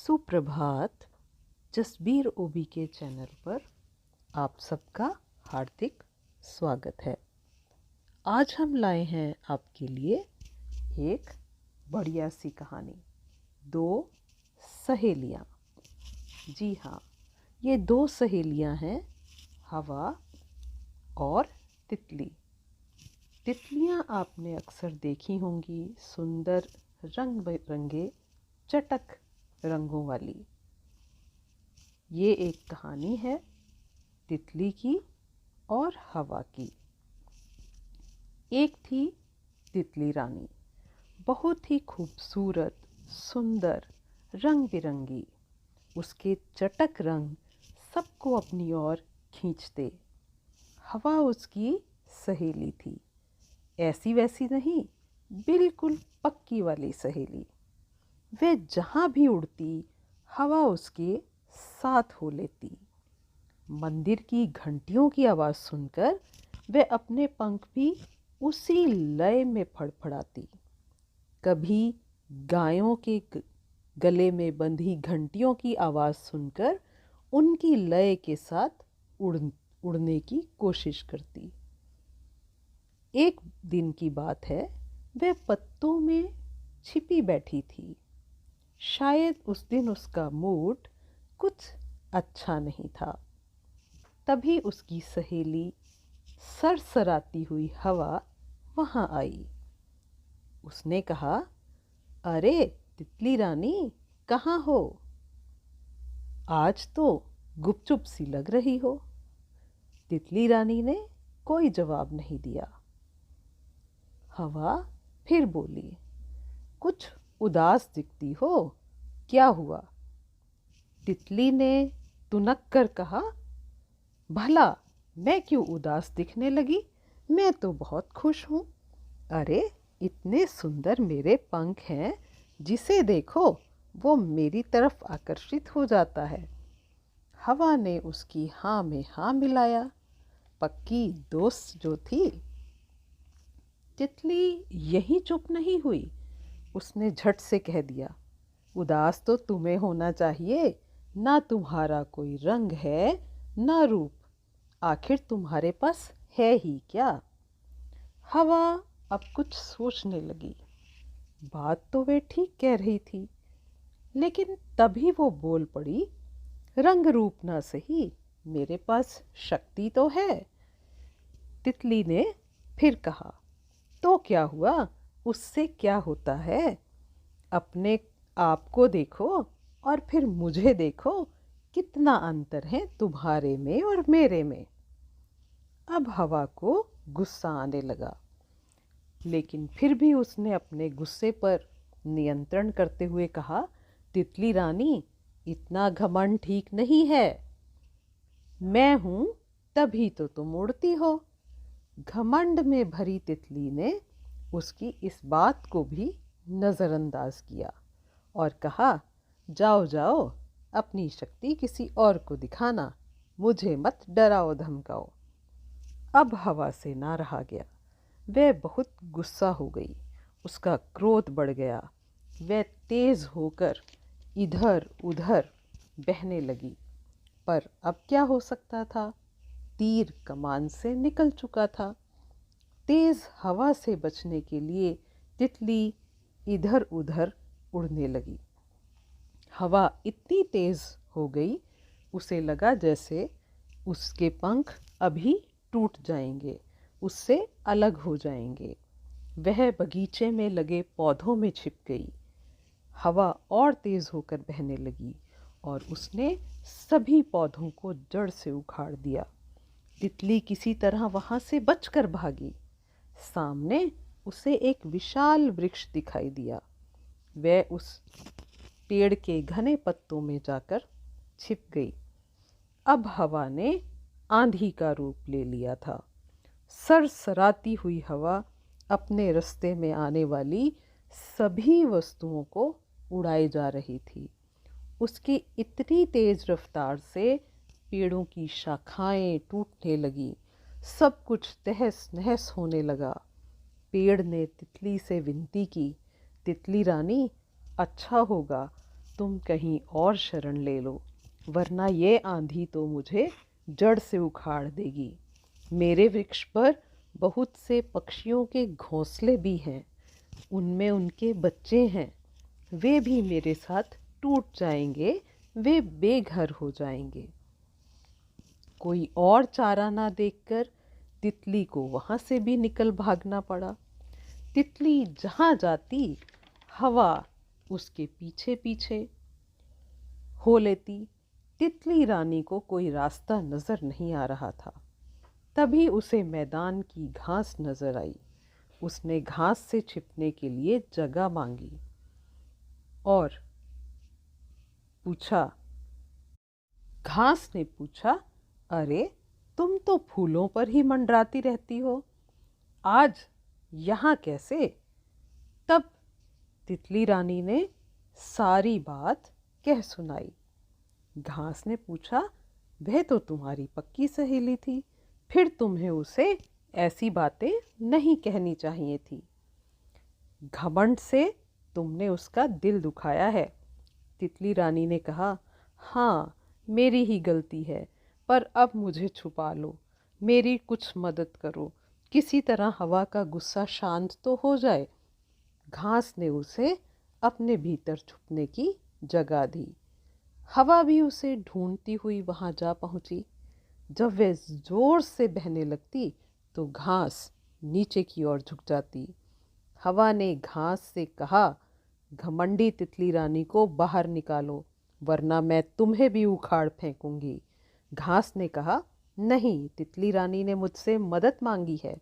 सुप्रभात। जसबीर ओबी के चैनल पर आप सबका हार्दिक स्वागत है। आज हम लाए हैं आपके लिए एक बढ़िया सी कहानी, दो सहेलियाँ। जी हाँ, ये दो सहेलियाँ हैं, हवा और तितली। तितलियाँ आपने अक्सर देखी होंगी, सुंदर रंग बिरंगे चटक रंगों वाली। ये एक कहानी है तितली की और हवा की। एक थी तितली रानी, बहुत ही खूबसूरत, सुंदर, रंग बिरंगी। उसके चटक रंग सबको अपनी ओर खींचते। हवा उसकी सहेली थी, ऐसी वैसी नहीं, बिल्कुल पक्की वाली सहेली। वे जहाँ भी उड़ती, हवा उसके साथ हो लेती। मंदिर की घंटियों की आवाज़ सुनकर वे अपने पंख भी उसी लय में फड़फड़ाती। कभी गायों के गले में बंधी घंटियों की आवाज़ सुनकर उनकी लय के साथ उड़ने की कोशिश करती। एक दिन की बात है, वह पत्तों में छिपी बैठी थी। शायद उस दिन उसका मूड कुछ अच्छा नहीं था। तभी उसकी सहेली सरसराती हुई हवा वहाँ आई। उसने कहा, अरे तितली रानी, कहाँ हो? आज तो गुपचुप सी लग रही हो। तितली रानी ने कोई जवाब नहीं दिया। हवा फिर बोली, कुछ उदास दिखती हो, क्या हुआ? तितली ने तुनक कर कहा, भला मैं क्यों उदास दिखने लगी? मैं तो बहुत खुश हूँ। अरे इतने सुंदर मेरे पंख हैं, जिसे देखो वो मेरी तरफ आकर्षित हो जाता है। हवा ने उसकी हाँ में हाँ मिलाया, पक्की दोस्त जो थी। तितली यही चुप नहीं हुई, उसने झट से कह दिया, उदास तो तुम्हें होना चाहिए, ना तुम्हारा कोई रंग है ना रूप, आखिर तुम्हारे पास है ही क्या? हवा अब कुछ सोचने लगी। बात तो वे ठीक कह रही थी, लेकिन तभी वो बोल पड़ी, रंग रूप ना सही, मेरे पास शक्ति तो है। तितली ने फिर कहा, तो क्या हुआ, उससे क्या होता है? अपने आप को देखो और फिर मुझे देखो, कितना अंतर है तुम्हारे में और मेरे में। अब हवा को गुस्सा आने लगा, लेकिन फिर भी उसने अपने गुस्से पर नियंत्रण करते हुए कहा, तितली रानी, इतना घमंड ठीक नहीं है। मैं हूं तभी तो तुम उड़ती हो। घमंड में भरी तितली ने उसकी इस बात को भी नज़रअंदाज किया और कहा, जाओ जाओ, अपनी शक्ति किसी और को दिखाना, मुझे मत डराओ धमकाओ। अब हवा से ना रहा गया। वह बहुत गुस्सा हो गई, उसका क्रोध बढ़ गया। वह तेज होकर इधर उधर बहने लगी। पर अब क्या हो सकता था? तीर कमान से निकल चुका था। तेज हवा से बचने के लिए तितली इधर उधर उड़ने लगी। हवा इतनी तेज हो गई, उसे लगा जैसे उसके पंख अभी टूट जाएंगे, उससे अलग हो जाएंगे। वह बगीचे में लगे पौधों में छिप गई। हवा और तेज होकर बहने लगी और उसने सभी पौधों को जड़ से उखाड़ दिया। तितली किसी तरह वहां से बचकर भागी। सामने उसे एक विशाल वृक्ष दिखाई दिया। वह उस पेड़ के घने पत्तों में जाकर छिप गई। अब हवा ने आंधी का रूप ले लिया था। सरसराती हुई हवा अपने रास्ते में आने वाली सभी वस्तुओं को उड़ाई जा रही थी। उसकी इतनी तेज रफ्तार से पेड़ों की शाखाएं टूटने लगी, सब कुछ तहस नहस होने लगा। पेड़ ने तितली से विनती की, तितली रानी, अच्छा होगा तुम कहीं और शरण ले लो, वरना ये आंधी तो मुझे जड़ से उखाड़ देगी। मेरे वृक्ष पर बहुत से पक्षियों के घोंसले भी हैं, उनमें उनके बच्चे हैं, वे भी मेरे साथ टूट जाएंगे, वे बेघर हो जाएंगे। कोई और चारा ना देखकर तितली को वहाँ से भी निकल भागना पड़ा। तितली जहाँ जाती हवा उसके पीछे पीछे हो लेती। तितली रानी को कोई रास्ता नजर नहीं आ रहा था। तभी उसे मैदान की घास नजर आई। उसने घास से छिपने के लिए जगह मांगी और पूछा। घास ने पूछा, अरे तुम तो फूलों पर ही मंडराती रहती हो, आज यहाँ कैसे? तब तितली रानी ने सारी बात कह सुनाई। घास ने पूछा, वह तो तुम्हारी पक्की सहेली थी, फिर तुम्हें उसे ऐसी बातें नहीं कहनी चाहिए थी। घमंड से तुमने उसका दिल दुखाया है। तितली रानी ने कहा, हाँ मेरी ही गलती है, पर अब मुझे छुपा लो, मेरी कुछ मदद करो, किसी तरह हवा का गुस्सा शांत तो हो जाए। घास ने उसे अपने भीतर छुपने की जगह दी। हवा भी उसे ढूंढती हुई वहां जा पहुंची। जब वह जोर से बहने लगती तो घास नीचे की ओर झुक जाती। हवा ने घास से कहा, घमंडी तितली रानी को बाहर निकालो, वरना मैं तुम्हें भी उखाड़ फेंकूंगी। घास ने कहा, नहीं, तितली रानी ने मुझसे मदद मांगी है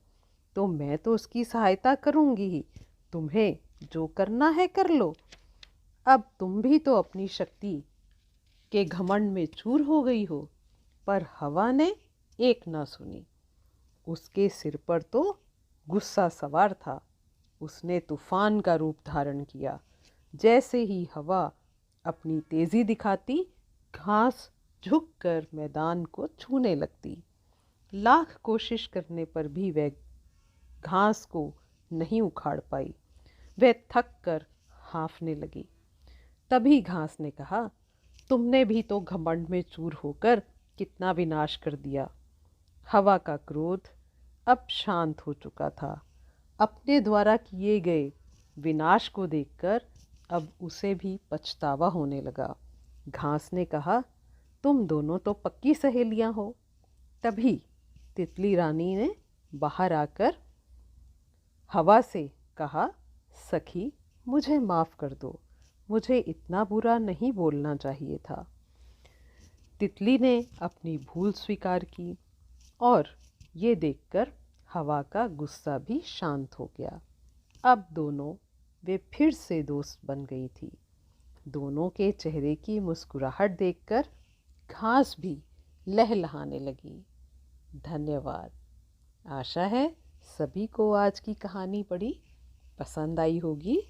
तो मैं तो उसकी सहायता करूंगी ही, तुम्हें जो करना है कर लो। अब तुम भी तो अपनी शक्ति के घमंड में चूर हो गई हो। पर हवा ने एक ना सुनी। उसके सिर पर तो गुस्सा सवार था। उसने तूफान का रूप धारण किया। जैसे ही हवा अपनी तेजी दिखाती, घास झुककर मैदान को छूने लगती। लाख कोशिश करने पर भी वह घास को नहीं उखाड़ पाई। वह थक कर हाँफने लगी। तभी घास ने कहा, तुमने भी तो घमंड में चूर होकर कितना विनाश कर दिया। हवा का क्रोध अब शांत हो चुका था। अपने द्वारा किए गए विनाश को देखकर अब उसे भी पछतावा होने लगा। घास ने कहा, तुम दोनों तो पक्की सहेलियां हो। तभी तितली रानी ने बाहर आकर हवा से कहा, सखी मुझे माफ़ कर दो, मुझे इतना बुरा नहीं बोलना चाहिए था। तितली ने अपनी भूल स्वीकार की और ये देखकर हवा का गुस्सा भी शांत हो गया। अब दोनों वे फिर से दोस्त बन गई थी। दोनों के चेहरे की मुस्कुराहट देखकर घास भी लहलहाने लगी। धन्यवाद। आशा है सभी को आज की कहानी बड़ी पसंद आई होगी।